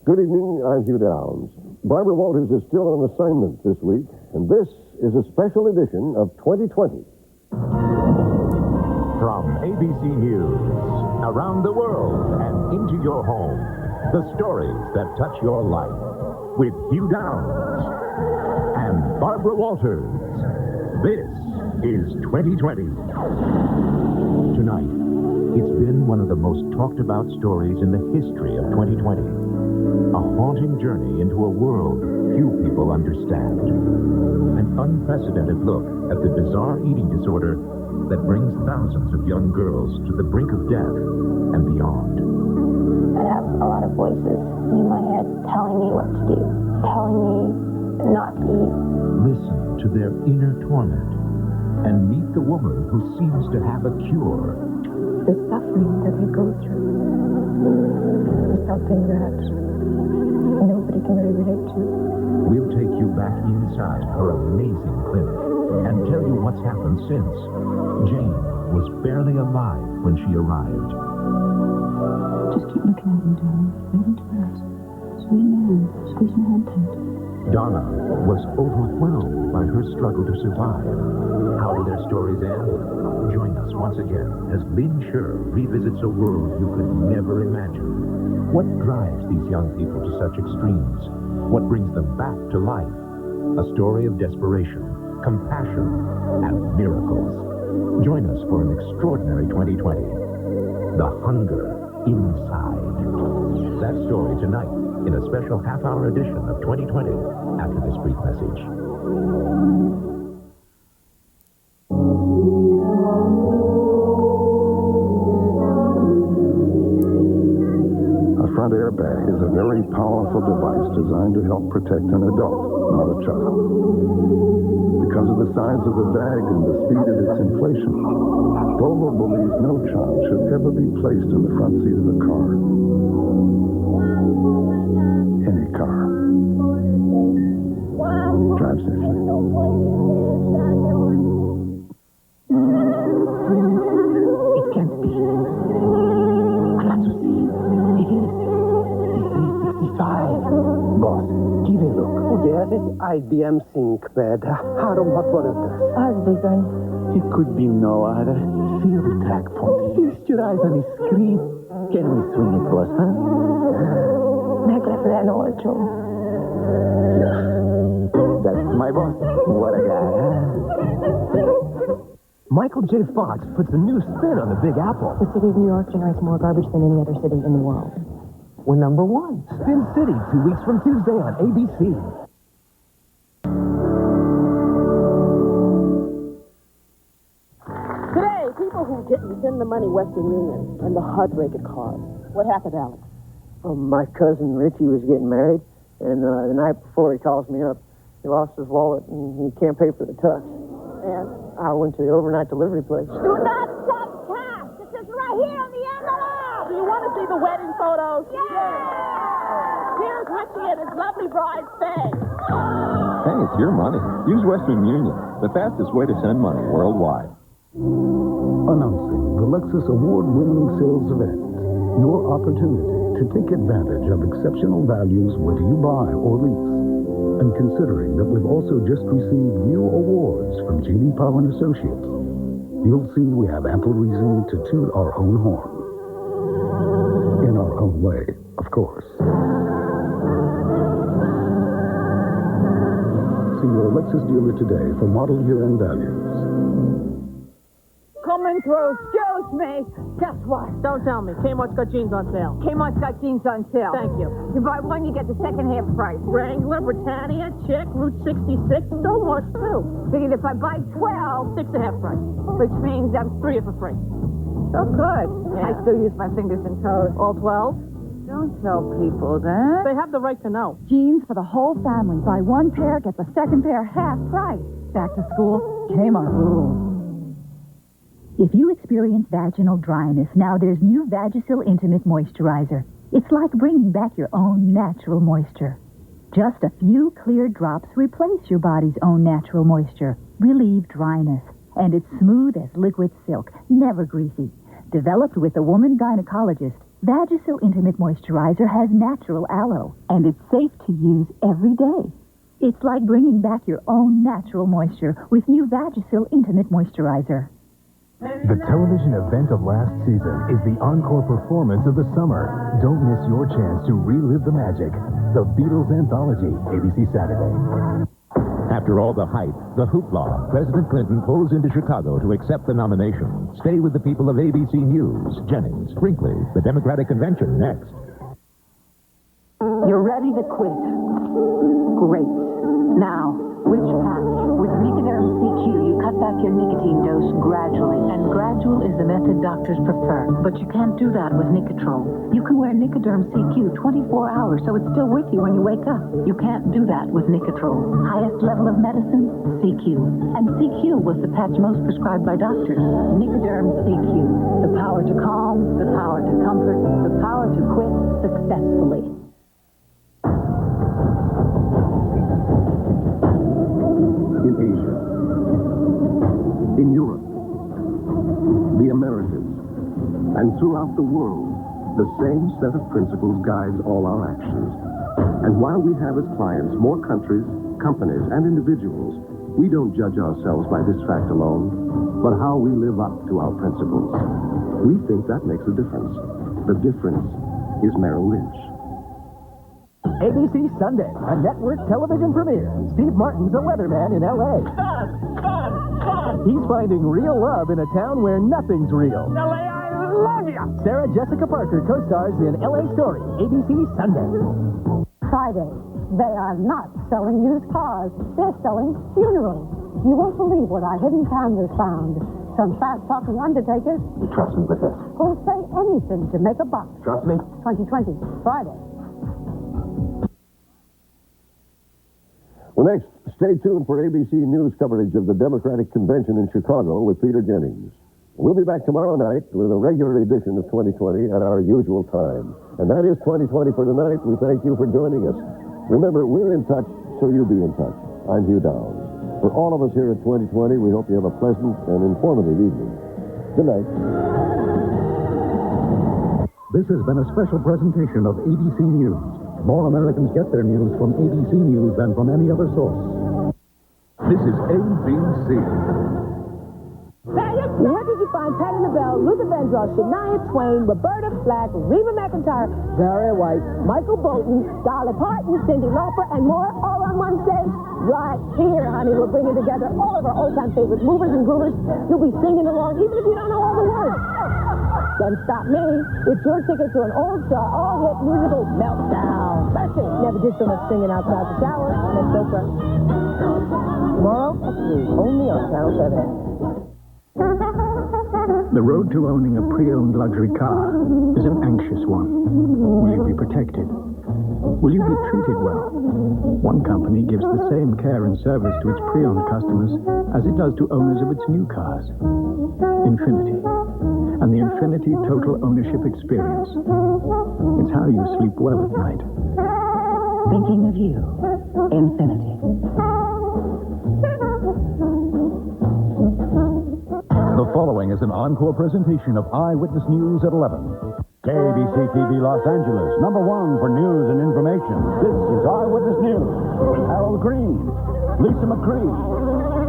Good evening, I'm Hugh Downs. Barbara Walters is still on assignment this week, and this is a special edition of 2020. From ABC News, around the world and into your home, the stories that touch your life with Hugh Downs and Barbara Walters. This is 2020. Tonight, it's been one of the most talked about stories in the history of 2020. A haunting journey into a world few people understand. An unprecedented look at the bizarre eating disorder that brings thousands of young girls to the brink of death and beyond. I have a lot of voices in my head telling me what to do, telling me not to eat. Listen to their inner torment and meet the woman who seems to have a cure. The suffering that they go through is something that nobody can really relate to. We'll take you back inside her amazing clinic and tell you what's happened since. Jane was barely alive when she arrived. Just keep looking at me, darling. Right into her eyes. Sweet man, squeeze my hand tight. Donna was overwhelmed by her struggle to survive. How do their stories end? Join us once again as Lynn Sher revisits a world you could never imagine. What drives these young people to such extremes? What brings them back to life? A story of desperation, compassion, and miracles. Join us for an extraordinary 2020. The Hunger Inside. That story tonight in a special half-hour edition of 2020 after this brief message. A front airbag is a very powerful device designed to help protect an adult, not a child. Because of the size of the bag and the speed of its inflation, Volvo believes no child should ever be placed in the front seat of a car. Any car. Drive safely. It can't be. Alonso, it is. It's 365. Boss, give a look. Oh, yes, it's IBM ThinkPad. What was it? Ours, big gun. It could be no other. Feel the track point. Feast your eyes on the screen. Can we swing it, boss, huh? Mäklar för den år, Joe. That's my boss. What a guy, huh? Michael J. Fox puts a new spin on the Big Apple. The city of New York generates more garbage than any other city in the world. We're number one. Spin City, 2 weeks from Tuesday on ABC. Today, people who didn't send the money Western Union and the heartbreak it caused. What happened, Alex? My cousin Richie was getting married, and the night before he calls me up. He lost his wallet, and he can't pay for the tux. And? I went to the overnight delivery place. Do not send cash. This is right here on the envelope. Do you want to see the wedding photos? Yeah. Here's Richie and his lovely bride, Faye. Hey, it's your money. Use Western Union, the fastest way to send money worldwide. Announcing the Lexus award-winning sales event. Your opportunity to take advantage of exceptional values whether you buy or lease. And considering that we've also just received new awards from J.D. Power & Associates, you'll see we have ample reason to toot our own horn. In our own way, of course. See your Lexus dealer today for model year-end values. Coming through. Excuse me. Guess what? Don't tell me. Kmart's got jeans on sale. Kmart's got jeans on sale. Thank you. You buy one, you get the second half price. Wrangler, Britannia, Chick, Route 66, so much too. Figured if I buy 12, 6 at half price. which means I'm 3 for free. so good. Yeah. I still use my fingers and toes. All 12? Don't tell people that. They have the right to know. Jeans for the whole family. Buy one pair, get the second pair half price. Back to school, Kmart. If you experience vaginal dryness, now there's new Vagisil Intimate Moisturizer. It's like bringing back your own natural moisture. Just a few clear drops replace your body's own natural moisture, relieve dryness, and it's smooth as liquid silk, never greasy. Developed with the woman gynecologist, Vagisil Intimate Moisturizer has natural aloe, and it's safe to use every day. It's like bringing back your own natural moisture with new Vagisil Intimate Moisturizer. The television event of last season is the encore performance of the summer. Don't miss your chance to relive the magic. The Beatles Anthology, ABC Saturday. After all the hype, the hoopla, President Clinton pulls into Chicago to accept the nomination. Stay with the people of ABC News. Jennings, Brinkley, the Democratic Convention next. You're ready to quit. Great. Now, which patch? With Nicoderm CQ, you cut back your nicotine dose gradually. And gradual is the method doctors prefer. But you can't do that with Nicotrol. You can wear Nicoderm CQ 24 hours, so it's still with you when you wake up. You can't do that with Nicotrol. Highest level of medicine? CQ. And CQ was the patch most prescribed by doctors. Nicoderm CQ. The power to calm, the power to comfort, the power to quit successfully. In Asia, in Europe, the Americas, and throughout the world, the same set of principles guides all our actions. And while we have as clients more countries, companies, and individuals, we don't judge ourselves by this fact alone, but how we live up to our principles. We think that makes a difference. The difference is Merrill Lynch. ABC Sunday, a network television premiere. Steve Martin's a weatherman in L.A. He's finding real love in a town where nothing's real. L.A., I love you! Sarah Jessica Parker co-stars in L.A. Story, ABC Sunday. Friday, they are not selling used cars. They're selling funerals. You won't believe what our hidden cameras found. Some fast-talking undertakers. You trust me with this? Who'll say anything to make a buck. Trust me? 2020, Friday. Well, next, stay tuned for ABC News coverage of the Democratic Convention in Chicago with Peter Jennings. We'll be back tomorrow night with a regular edition of 2020 at our usual time. And that is 2020 for tonight. We thank you for joining us. Remember, we're in touch, so you be in touch. I'm Hugh Downs. For all of us here at 2020, we hope you have a pleasant and informative evening. Good night. This has been a special presentation of ABC News. More Americans get their news from ABC News than from any other source. This is ABC. Where did you find Patti LaBelle, Luther Vandross, Shania Twain, Roberta Flack, Reba McEntire, Barry White, Michael Bolton, Dolly Parton, Cyndi Lauper, and more all on one stage? Right here, honey. We're bringing together all of our old-time favorite movers and groovers. You'll be singing along even if you don't know all the words. Doesn't stop me. It's your ticket to an all-star, all-hit musical meltdown. First thing, never did so much singing outside the shower. Next Oprah. Tomorrow at 3, only on Channel 7. The road to owning a pre-owned luxury car is an anxious one. Will you be protected? Will you be treated well? One company gives the same care and service to its pre-owned customers as it does to owners of its new cars. Infinity. And the Infinity Total Ownership Experience. It's how you sleep well at night. Thinking of you. Infinity. The following is an encore presentation of Eyewitness News at 11. KABC-TV Los Angeles, #1 for news and information. This is Eyewitness News with Harold Green, Lisa McCree,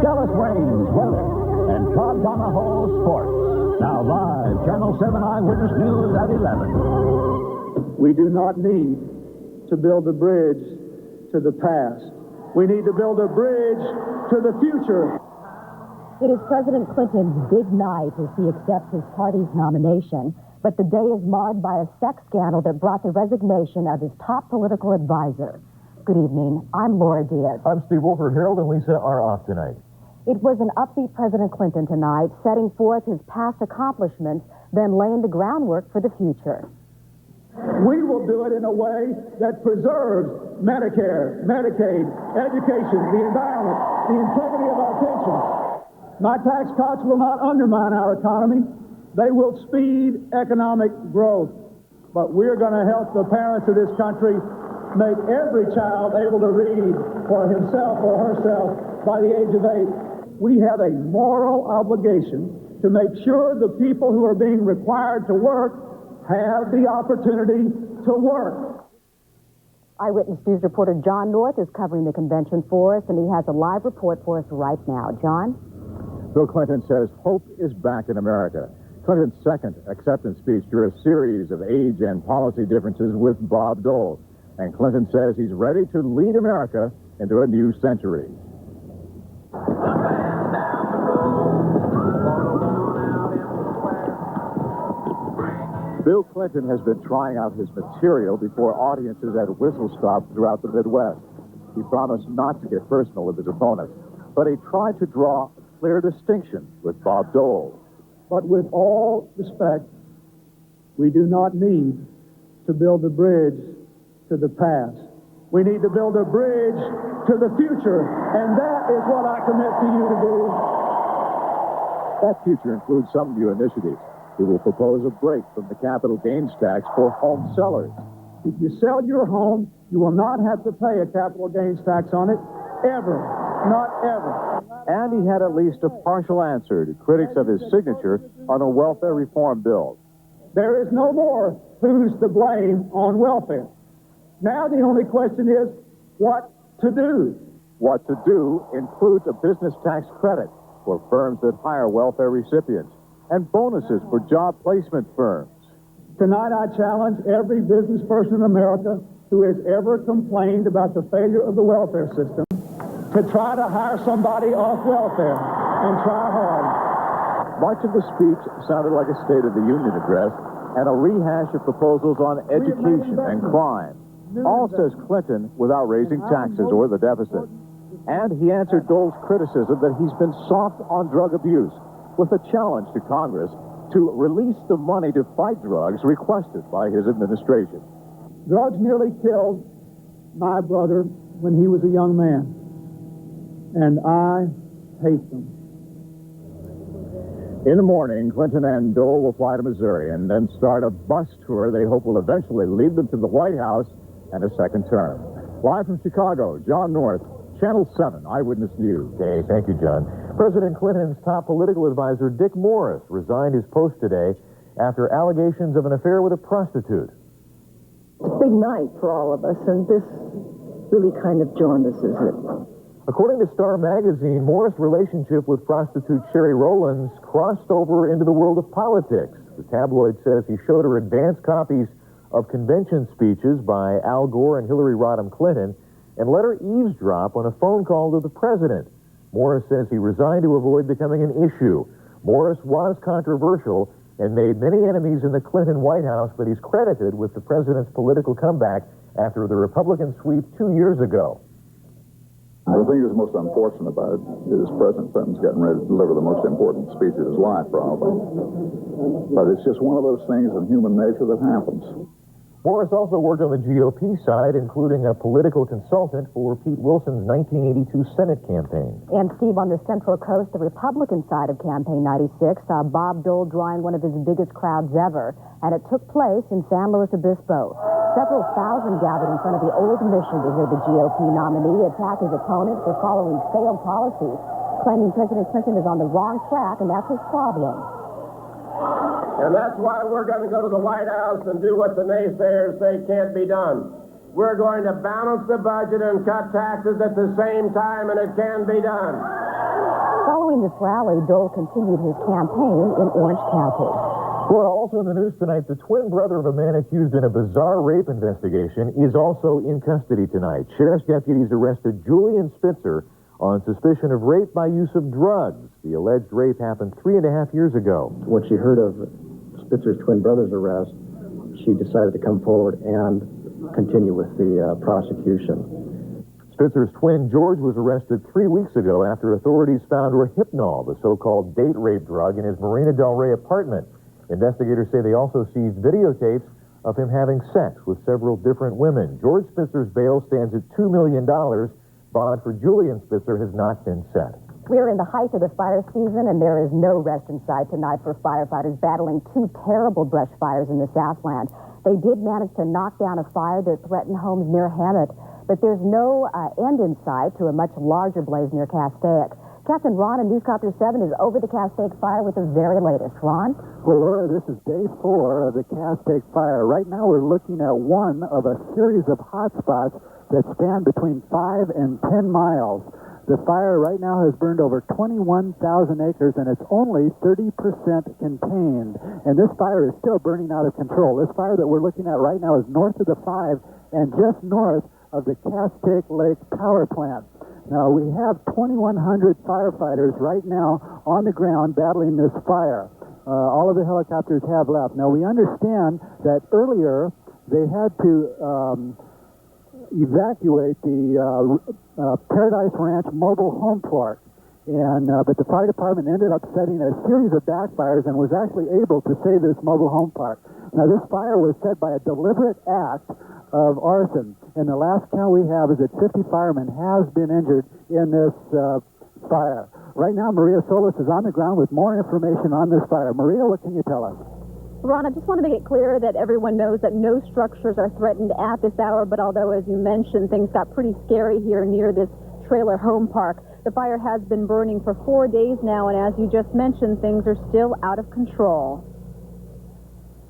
Dallas Raines, weather, and Todd Donahoe, sports. Now live, Channel 7 Eyewitness News at 11. We do not need to build a bridge to the past. We need to build a bridge to the future. It is President Clinton's big night as he accepts his party's nomination, but the day is marred by a sex scandal that brought the resignation of his top political advisor. Good evening. I'm Laura Diaz. I'm Steve Wolford. Harold and Lisa are off tonight. It was an upbeat President Clinton tonight, setting forth his past accomplishments, then laying the groundwork for the future. We will do it in a way that preserves Medicare, Medicaid, education, the environment, the integrity of our pensions. My tax cuts will not undermine our economy. They will speed economic growth. But we're going to help the parents of this country make every child able to read for himself or herself by the age of 8. We have a moral obligation to make sure the people who are being required to work have the opportunity to work. Eyewitness News reporter John North is covering the convention for us, and he has a live report for us right now. John? Bill Clinton says hope is back in America. Clinton's second acceptance speech drew a series of age and policy differences with Bob Dole. And Clinton says he's ready to lead America into a new century. Bill Clinton has been trying out his material before audiences at whistle stops throughout the Midwest. He promised not to get personal with his opponent, but he tried to draw a clear distinction with Bob Dole. But with all respect, we do not need to build a bridge to the past. We need to build a bridge to the future, and that is what I commit to you to do. That future includes some new initiatives. He will propose a break from the capital gains tax for home sellers. If you sell your home, you will not have to pay a capital gains tax on it, ever. Not ever. And he had at least a partial answer to critics of his signature on a welfare reform bill. There is no more who's to blame on welfare. Now the only question is what to do. What to do includes a business tax credit for firms that hire welfare recipients and bonuses for job placement firms. Tonight I challenge every business person in America who has ever complained about the failure of the welfare system to try to hire somebody off welfare and try hard. Much of the speech sounded like a State of the Union address and a rehash of proposals on education and crime. All, says Clinton, without raising taxes or the deficit. And he answered Dole's criticism that he's been soft on drug abuse, with a challenge to Congress to release the money to fight drugs requested by his administration. Drugs nearly killed my brother when he was a young man, and I hate them. In the morning, Clinton and Dole will fly to Missouri and then start a bus tour they hope will eventually lead them to the White House and a second term. Live from Chicago, John North, Channel 7 Eyewitness News. Okay, thank you, John. President Clinton's top political advisor, Dick Morris, resigned his post today after allegations of an affair with a prostitute. It's a big night for all of us, and this really kind of jaundices it. According to Star Magazine, Morris' relationship with prostitute Sherry Rowlands crossed over into the world of politics. The tabloid says he showed her advance copies of convention speeches by Al Gore and Hillary Rodham Clinton and let her eavesdrop on a phone call to the president. Morris says he resigned to avoid becoming an issue. Morris was controversial and made many enemies in the Clinton White House, but he's credited with the president's political comeback after the Republican sweep 2 years ago. The thing that's most unfortunate about it is President Clinton's getting ready to deliver the most important speech of his life, probably. But it's just one of those things in human nature that happens. Morris also worked on the GOP side, including a political consultant for Pete Wilson's 1982 Senate campaign. And Steve, on the Central Coast, the Republican side of Campaign 96 saw Bob Dole drawing one of his biggest crowds ever, and it took place in San Luis Obispo. Several thousand gathered in front of the old mission to hear the GOP nominee attack his opponent for following failed policies, claiming President Clinton is on the wrong track, and that's his problem. And that's why we're going to go to the White House and do what the naysayers say can't be done. We're going to balance the budget and cut taxes at the same time, and it can be done. Following this rally, Dole continued his campaign in Orange County. Well, also in the news tonight, the twin brother of a man accused in a bizarre rape investigation is also in custody tonight. Sheriff's deputies arrested Julian Spitzer on suspicion of rape by use of drugs. The alleged rape happened 3.5 years ago. When she heard of Spitzer's twin brother's arrest, she decided to come forward and continue with the prosecution. Spitzer's twin, George, was arrested 3 weeks ago after authorities found Rohypnol, the so-called date rape drug, in his Marina Del Rey apartment. Investigators say they also seized videotapes of him having sex with several different women. George Spitzer's bail stands at $2 million. Bond for Julian Spitzer has not been set. We're in the height of the fire season, and there is no rest in sight tonight for firefighters battling 2 terrible brush fires in the Southland. They did manage to knock down a fire that threatened homes near Hammett, but there's no end in sight to a much larger blaze near Castaic. Captain Ron in Newscopter 7 is over the Castaic fire with the very latest. Ron? Well, Laura, this is day 4 of the Castaic fire. Right now we're looking at one of a series of hot spots that span between 5 and 10 miles. The fire right now has burned over 21,000 acres, and it's only 30% contained. And this fire is still burning out of control. This fire that we're looking at right now is north of the 5 and just north of the Castaic Lake Power Plant. Now, we have 2,100 firefighters right now on the ground battling this fire. All of the helicopters have left. Now, we understand that earlier they had to evacuate the Paradise Ranch mobile home park, but the fire department ended up setting a series of backfires and was actually able to save this mobile home park. Now, this fire was set by a deliberate act of arson, and the last count we have is that 50 firemen have been injured in this fire. Right now, Maria Solis is on the ground with more information on this fire. Maria, what can you tell us? Ron, I just want to make it clear that everyone knows that no structures are threatened at this hour, but although, as you mentioned, things got pretty scary here near this trailer home park, the fire has been burning for 4 days now, and as you just mentioned, things are still out of control.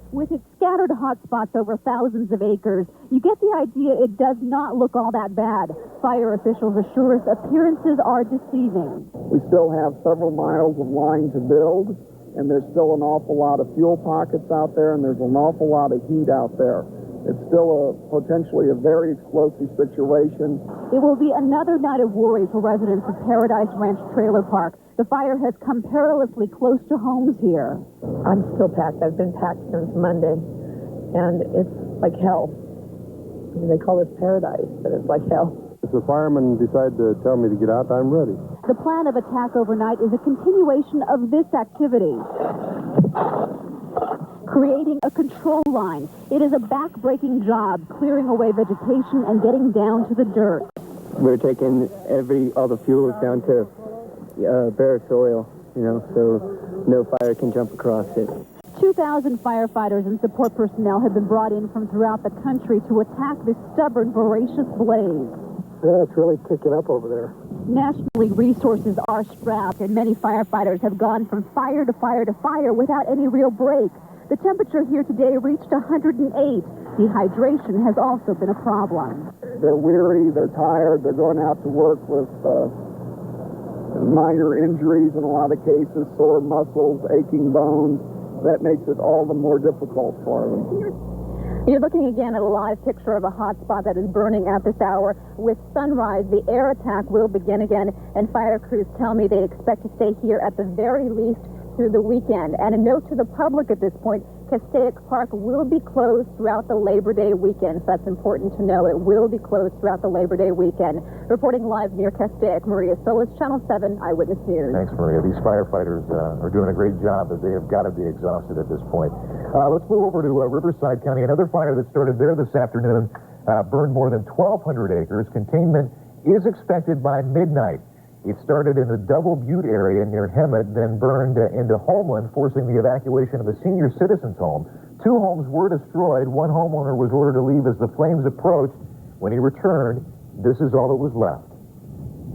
With its scattered hotspots over thousands of acres, you get the idea it does not look all that bad. Fire officials assure us appearances are deceiving. We still have several miles of line to build, and there's still an awful lot of fuel pockets out there, and there's an awful lot of heat out there. It's still potentially a very explosive situation. It will be another night of worry for residents of Paradise Ranch Trailer Park. The fire has come perilously close to homes here. I'm still packed. I've been packed since Monday, and it's like hell. I mean, they call this paradise, but it's like hell. If the firemen decide to tell me to get out, I'm ready. The plan of attack overnight is a continuation of this activity, creating a control line. It is a back-breaking job, clearing away vegetation and getting down to the dirt. We're taking all the fuels down to bare soil, so no fire can jump across it. 2,000 firefighters and support personnel have been brought in from throughout the country to attack this stubborn, voracious blaze. Yeah, it's really kicking up over there. Nationally, resources are strapped, and many firefighters have gone from fire to fire to fire without any real break. The temperature here today reached 108. Dehydration has also been a problem. They're weary, they're tired, they're going out to work with minor injuries in a lot of cases, sore muscles, aching bones. That makes it all the more difficult for them. You're looking again at a live picture of a hot spot that is burning at this hour. With sunrise, the air attack will begin again, and fire crews tell me they expect to stay here at the very least through the weekend. And a note to the public at this point, Castaic Park will be closed throughout the Labor Day weekend. So that's important to know. It will be closed throughout the Labor Day weekend. Reporting live near Castaic, Maria Solis, Channel 7 Eyewitness News. Thanks, Maria. These firefighters are doing a great job, but they have got to be exhausted at this point. Let's move over to Riverside County. Another fire that started there this afternoon burned more than 1,200 acres. Containment is expected by midnight. It started in the Double Butte area near Hemet, then burned into Homeland, forcing the evacuation of a senior citizen's home. 2 homes were destroyed. One homeowner was ordered to leave as the flames approached. When he returned, this is all that was left.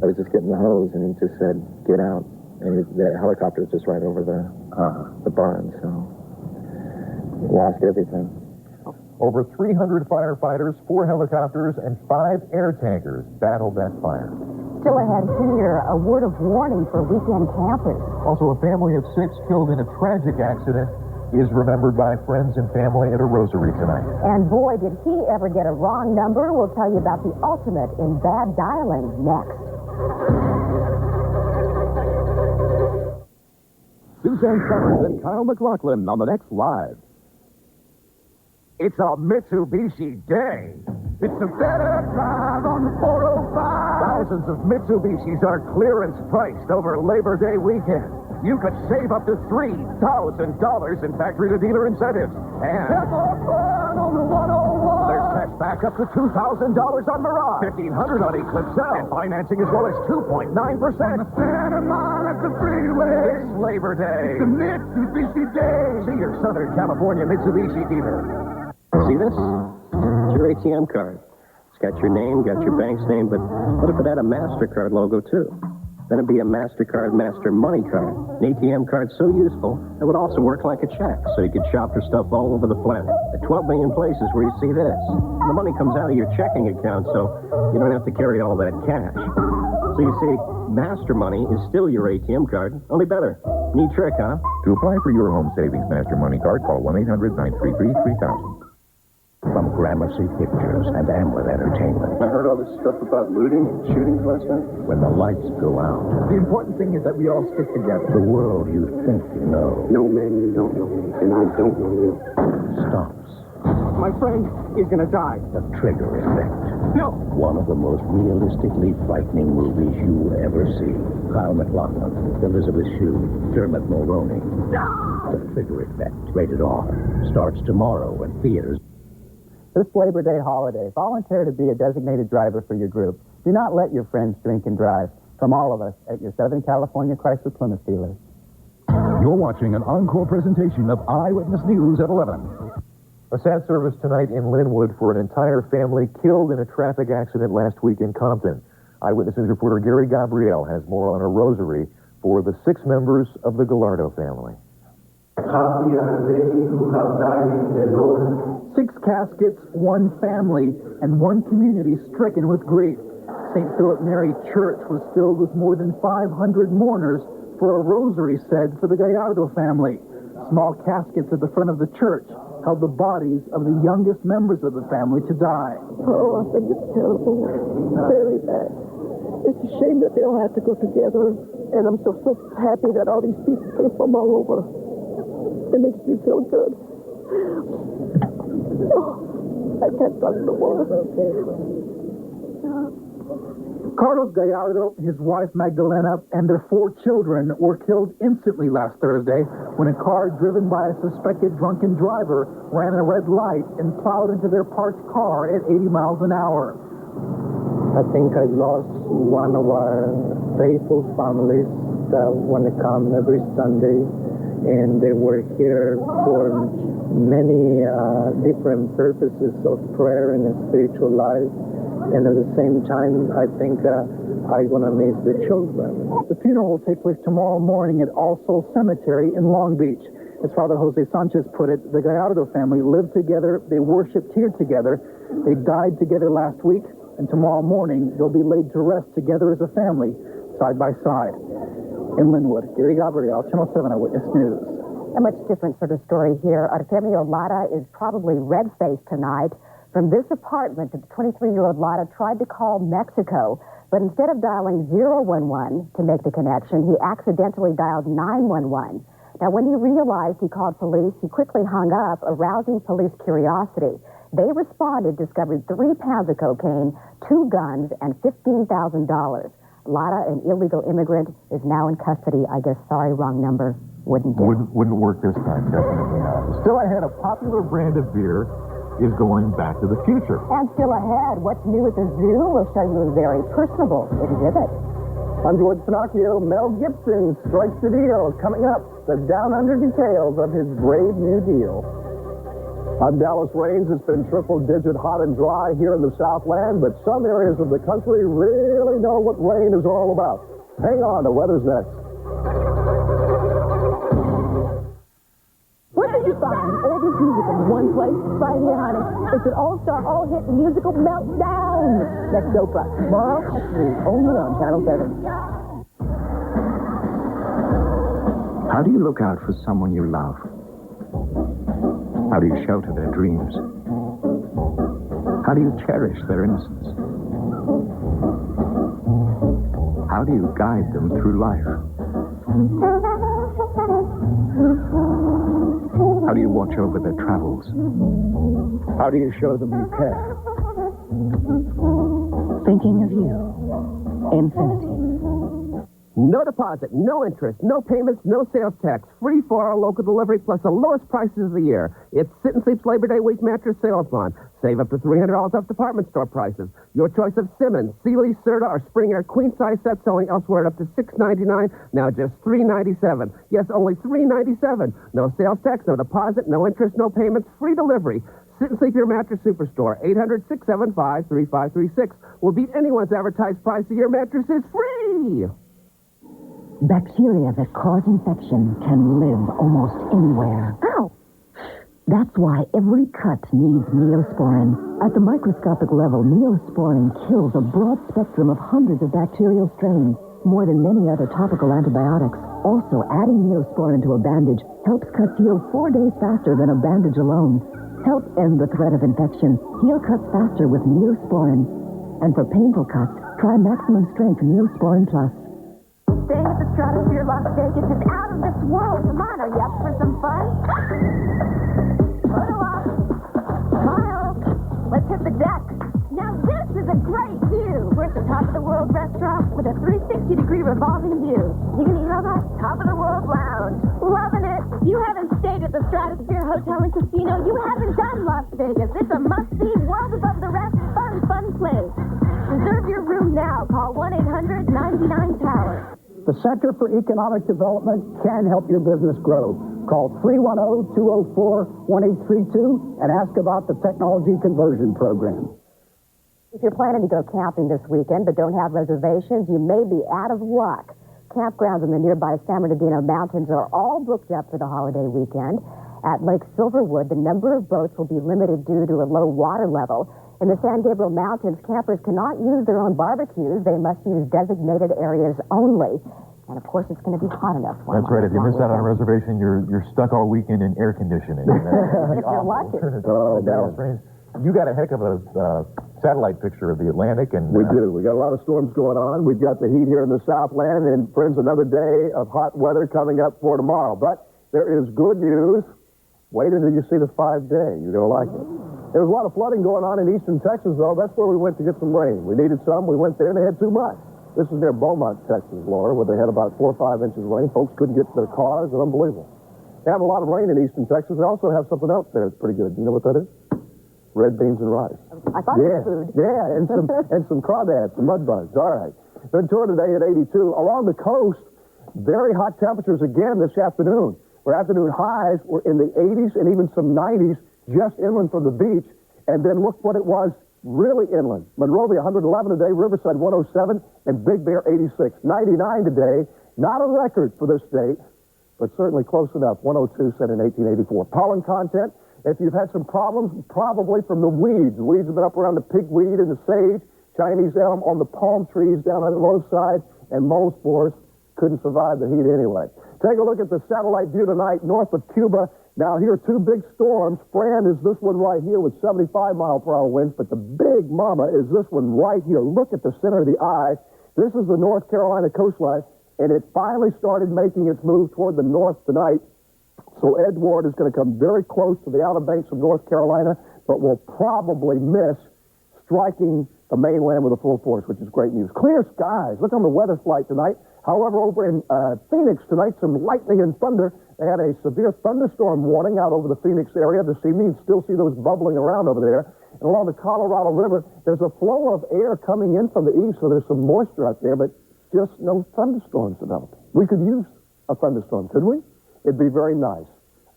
I was just getting the hose, and he just said, "Get out." And the helicopter was just right over the barn, so lost everything. Over 300 firefighters, 4 helicopters, and 5 air tankers battled that fire. Still ahead here, a word of warning for weekend campers. Also, a family of 6 killed in a tragic accident is remembered by friends and family at a rosary tonight. And boy, did he ever get a wrong number. We'll tell you about the ultimate in bad dialing next. Suzanne Summers and Kyle McLaughlin on the next Live. It's a Mitsubishi day. It's a better drive on the 405. Thousands of Mitsubishis are clearance priced over Labor Day weekend. You could save up to $3,000 in factory-to-dealer incentives. And on the 101. There's cash back up to $2,000 on Mirage, $1,500 on Eclipse L, and financing as low as 2.9%. On the Santa Monica Freeway. It's Labor Day. It's the Mitsubishi Day. See your Southern California Mitsubishi dealer. See this? It's your ATM card. It's got your name, got your bank's name, but what if it had a MasterCard logo, too? Then it'd be a MasterCard Master Money card. An ATM card so useful, it would also work like a check, so you could shop for stuff all over the planet. At 12 million places where you see this. And the money comes out of your checking account, so you don't have to carry all that cash. So you see, Master Money is still your ATM card, only better. Neat trick, huh? To apply for your home savings Master Money card, call 1-800-933-3000. From Gramercy Pictures and Amblin Entertainment. I heard all this stuff about looting and shootings last night. When the lights go out, The important thing is that we all stick together. the world you think you know No, man, you don't know me, and I don't know you. stops. My friend is gonna die. The Trigger Effect. No! One of the most realistically frightening movies you will ever see. Kyle MacLachlan, Elizabeth Shue, Dermot Mulroney. The Trigger Effect, rated R, starts tomorrow in theaters. This Labor Day holiday, volunteer to be a designated driver for your group. Do not let your friends drink and drive. From all of us at your Southern California Chrysler Plymouth dealers. You're watching an encore presentation of Eyewitness News at 11. A sad service tonight in Linwood for an entire family killed in a traffic accident last week in Compton. Eyewitness News reporter Gary Gabriel has more on a rosary for the 6 members of the Gallardo family. Happy are they who have died in the Lord. 6 caskets, 1 family, and 1 community stricken with grief. St. Philip Mary Church was filled with more than 500 mourners for a rosary said for the Gallardo family. Small caskets at the front of the church held the bodies of the youngest members of the family to die. Oh, I think it's terrible. Very bad. It's a shame that they all have to go together. And I'm so happy that all these people came from all over. It makes me feel good. Oh, I can't talk no more. Carlos Gallardo, his wife Magdalena, and their 4 children were killed instantly last Thursday when a car driven by a suspected drunken driver ran a red light and plowed into their parked car at 80 miles an hour. I think I lost one of our faithful families that want to come every Sunday, and they were here for many different purposes of prayer and spiritual life. And at the same time, I think I'm going to miss the children. The funeral will take place tomorrow morning at All Souls Cemetery in Long Beach. As Father Jose Sanchez put it, the Gallardo family lived together, they worshiped here together, they died together last week, and tomorrow morning they'll be laid to rest together as a family, side by side. In Linwood, Gary Gabriel, Channel 7 Eyewitness News. A much different sort of story here. Artemio Lara is probably red-faced tonight. From this apartment, the 23-year-old Lara tried to call Mexico, but instead of dialing 011 to make the connection, he accidentally dialed 911. Now, when he realized he called police, he quickly hung up, arousing police curiosity. They responded, discovered 3 pounds of cocaine, 2 guns, and $15,000. Lara, an illegal immigrant, is now in custody. I guess, sorry, wrong number. Wouldn't do. Wouldn't work this time, definitely not. Still ahead, a popular brand of beer is going back to the future. And still ahead, what's new at the zoo? We'll show you a very personable exhibit. I'm George Pinocchio. Mel Gibson strikes the deal. Coming up, the down-under details of his brave new deal. I'm Dallas Raines. It's been triple-digit hot and dry here in the Southland, but some areas of the country really know what rain is all about. Hang on, the weather's next. What did you find? All this music in one place? Right here, honey. It's an all-star, all-hit musical meltdown. That's Oprah. Tomorrow at 3, only on Channel 7. How do you look out for someone you love? How do you shelter their dreams? How do you cherish their innocence? How do you guide them through life? How do you watch over their travels? How do you show them you care? Thinking of you. Infinity. No deposit, no interest, no payments, no sales tax. Free for our local delivery plus the lowest prices of the year. It's Sit and Sleep's Labor Day Week Mattress Sales Month. Save up to $300 off department store prices. Your choice of Simmons, Sealy, Serta, or Spring Air queen-size sets selling elsewhere at up to $6.99. Now just $3.97. Yes, only $3.97. No sales tax, no deposit, no interest, no payments. Free delivery. Sit and Sleep Your Mattress Superstore. 800-675-3536. Will beat anyone's advertised price of your mattress is free. Bacteria that cause infection can live almost anywhere. Ow! That's why every cut needs Neosporin. At the microscopic level, Neosporin kills a broad spectrum of hundreds of bacterial strains, more than many other topical antibiotics. Also, adding Neosporin to a bandage helps cuts heal 4 days faster than a bandage alone. Help end the threat of infection. Heal cuts faster with Neosporin. And for painful cuts, try maximum strength Neosporin Plus. Staying at the Stratosphere Las Vegas is out of this world. Come on, are you up for some fun? Photo op. Smile. Let's hit the deck. Now this is a great view. We're at the top of the world restaurant with a 360-degree revolving view. You can eat on the top of the world lounge. Loving it. If you haven't stayed at the Stratosphere Hotel and Casino, you haven't done Las Vegas. It's a must-see, world above the rest, fun place. Reserve your room now. Call 1-800-99-TOWER. The Center for Economic Development can help your business grow. Call 310-204-1832 and ask about the Technology Conversion Program. If you're planning to go camping this weekend but don't have reservations, you may be out of luck. Campgrounds in the nearby San Bernardino Mountains are all booked up for the holiday weekend. At Lake Silverwood, the number of boats will be limited due to a low water level. In the San Gabriel Mountains, campers cannot use their own barbecues. They must use designated areas only. And, of course, it's going to be hot enough. That's right. If you miss out on a reservation, you're stuck all weekend in air conditioning. If you're lucky. You got a heck of a satellite picture of the Atlantic. And we do. We got a lot of storms going on. We've got the heat here in the Southland, and, friends, another day of hot weather coming up for tomorrow. But there is good news. Wait until you see the 5-day. You're going to like it. There's a lot of flooding going on in eastern Texas, though. That's where we went to get some rain. We needed some. We went there, and they had too much. This is near Beaumont, Texas, Laura, where they had about 4 or 5 inches of rain. Folks couldn't get to their cars. It's unbelievable. They have a lot of rain in eastern Texas. They also have something else there that's pretty good. You know what that is? Red beans and rice. I thought it was food. Yeah, and some crawdads, some mud bugs. All right. Ventura today at 82. Along the coast, very hot temperatures again this afternoon. Where afternoon highs were in the 80s and even some 90s just inland from the beach. And then look what it was really inland. Monrovia, 111 today. Riverside, 107. And Big Bear, 86. 99 today. Not a record for this state, but certainly close enough. 102 set in 1884. Pollen content, if you've had some problems, probably from the weeds. The weeds have been up around the pigweed and the sage, Chinese elm, on the palm trees down on the low side, and mole spores couldn't survive the heat anyway. Take a look at the satellite view tonight north of Cuba. Now, here are 2 big storms. Fran is this one right here with 75-mile-per-hour winds, but the big mama is this one right here. Look at the center of the eye. This is the North Carolina coastline, and it finally started making its move toward the north tonight. So Ed Ward is going to come very close to the Outer Banks of North Carolina, but will probably miss striking the mainland with a full force, which is great news. Clear skies. Look on the weather flight tonight. However, over in Phoenix tonight, some lightning and thunder. They had a severe thunderstorm warning out over the Phoenix area this evening. You still see those bubbling around over there. And along the Colorado River, there's a flow of air coming in from the east, so there's some moisture out there, but just no thunderstorms developing. We could use a thunderstorm, couldn't we? It'd be very nice.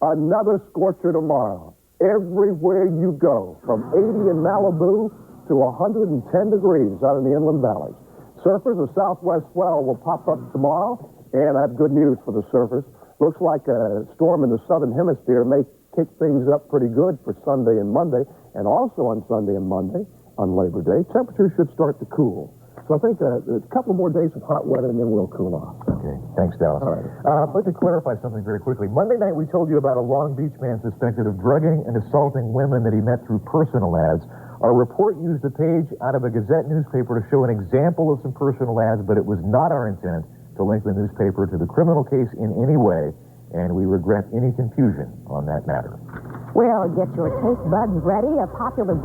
Another scorcher tomorrow. Everywhere you go, from 80 in Malibu to 110 degrees out in the inland valleys. Surfers, a southwest swell will pop up tomorrow, and I have good news for the surfers. Looks like a storm in the southern hemisphere may kick things up pretty good for Sunday and Monday, and also on Sunday and Monday, on Labor Day, temperatures should start to cool. So I think a couple more days of hot weather, and then we'll cool off. Okay, thanks, Dallas. All right. I'd like to clarify something very quickly. Monday night, we told you about a Long Beach man suspected of drugging and assaulting women that he met through personal ads. Our report used a page out of a Gazette newspaper to show an example of some personal ads, but it was not our intent to link the newspaper to the criminal case in any way, and we regret any confusion on that matter. Well, get your taste buds ready. A popular